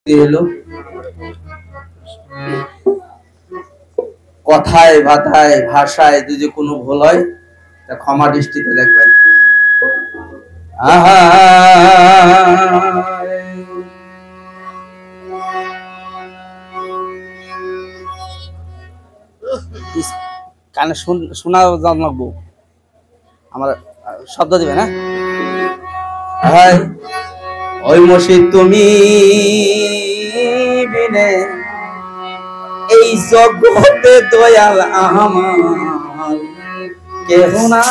এলো কথায় ভাতায় ভাষায় যদি কোনো ভুল হয় তা ক্ষমা দৃষ্টিতে দেখবেন। আহা কানে শোনা লাগবো, আমার শব্দ দিবে না। ওই মসজিদ তুমি বিনে এই জগতে দয়াল আমার কেহ না।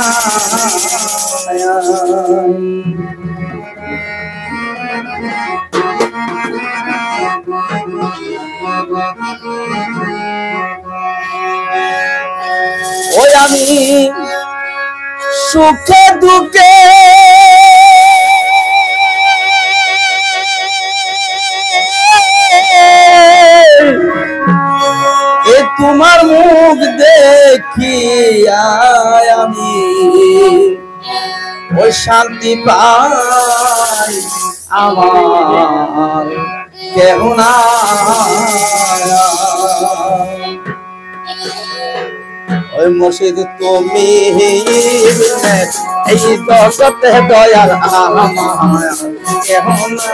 ওই আমি সুখে দুঃখে তোমার মুখ দেখিয়া আমি ওই শান্তি পাই আমার কেহ না। ওই মসজিদ তুমি এই জগতে দয়াল আমার কেহ না।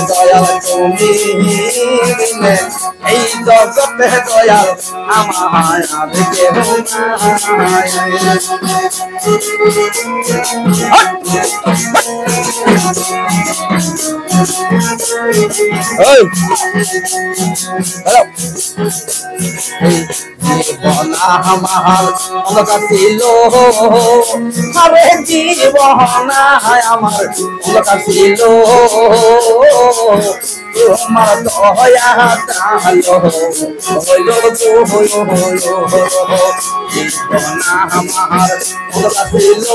দয়াল তুমি এই জগতে দয়াল আমার কেহ জীবন আমার ছিল আরে জীবন আমার ছিল তোমার দয়া হইল জীবন আমার ছিল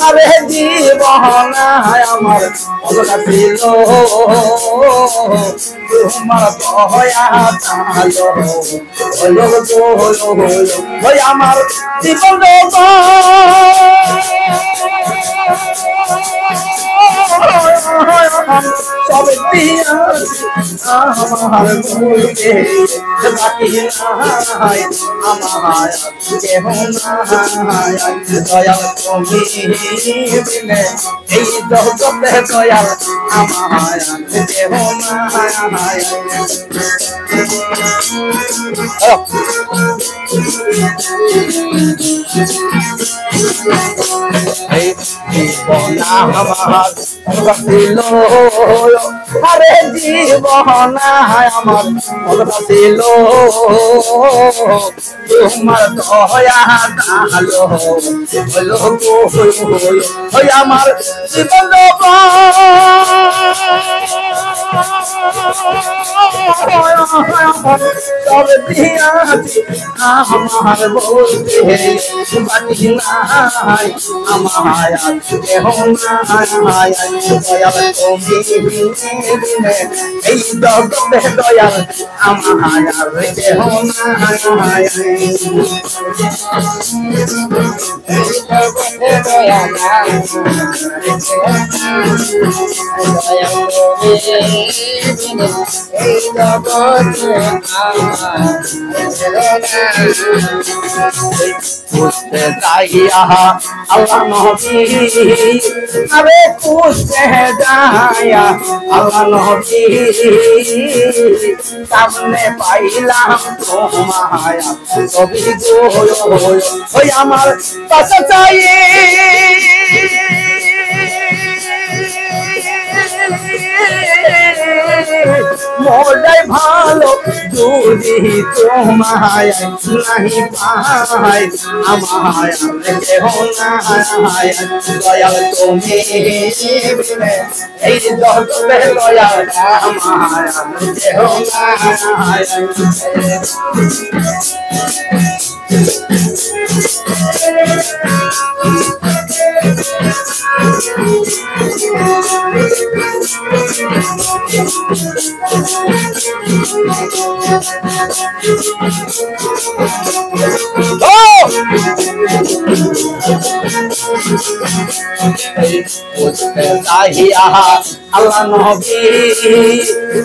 আরে জীবন আমার ছিল তোমার দয়া ওই আমার জীবন সব আমার মুখে বাকি নাই আমার কেহ নাই। দয়াল তুমি বিনে এই জগতে দয়াল আমার কেহ নাই। জীবন আমার ছিল আরে জীবন আমার ছিল তোমার দয়া ওই আমার জীবন সব দিয়াছি আমার বলতে বাকি নাই আমার কেহ নাই। দয়াল তুমি বিনে এই জগতে দয়াল আমার কেহ নাই। খুঁজতে যাইয়া আল্লাহ নবী আরে খুঁজতে যাইয়া আল্লাহ নবী সামনে পাইলাম তোমায় নবী গো ওই আমার পাশে চাই মোটাই ভালো যদি তোমায় নাহি পাই আমার কেহ নাই। দয়াল তুমি বিনে এই জগতে দয়াল আমার কেহ নাই। Oh! আল্লাহ নবী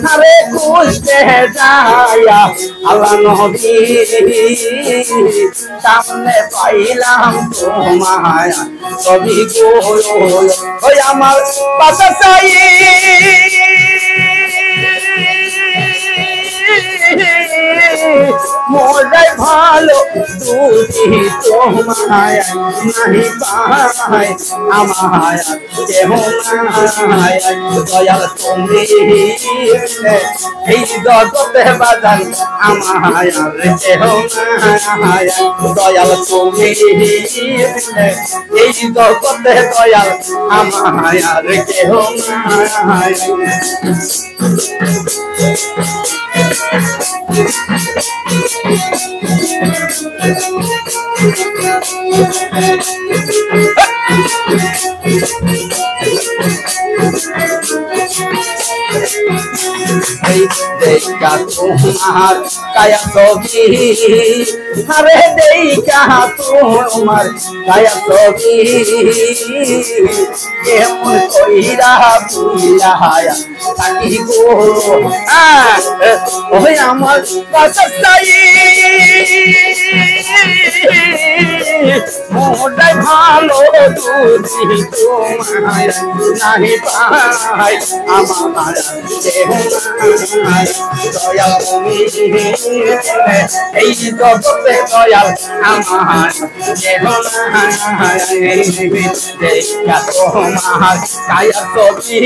আরে খুঁজতে যায়া আল্লাহ নবী সামনে পাইলাম তোমায় ছবি গো ওই আমার বাবা চাই মোজাই ভালো দুটি তোমায় নাহি পায় আমায় কেহ নাই দয়াল তুমি এই জগতে বাজান আমায় কেহ নাই দয়াল তুমি এই জগতে দয়াল আমায় কেহ নাই দেখা তোমার কায়া ছবি আরে দেখা তোমার কায়া ছবি কেমন কইরা বুইলা থাকি গো ওই আমার কথা চাই মোটাই ভালো দুধি তোমায় নাহি পাই আমার দয়াল তুমি এই জগতে দয়াল আমার দেখা তোমার কায়া ছবি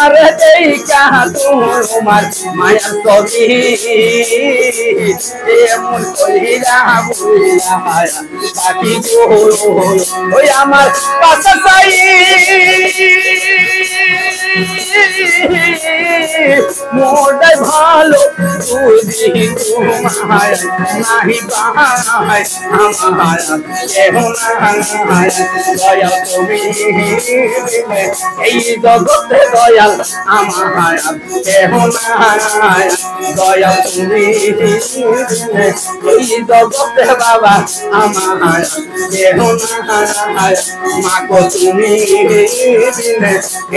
আরে দেখা তোমার মায়ার ছবি এমন কইরা বুইলা থাকি গো ওই আমার পাশা চাই মোটাই ভালো বুঝি তোমায় নাহি পাই আমার কেহ নাই দয়াল তুমি এই জগতে দয়াল আমার কেহ নাই দয়াল তুমি এই জগতে বাবা আমার কেহ নাই মাগো তুমি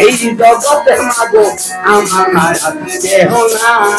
এই জগতে মাগো আমার কেহ নাই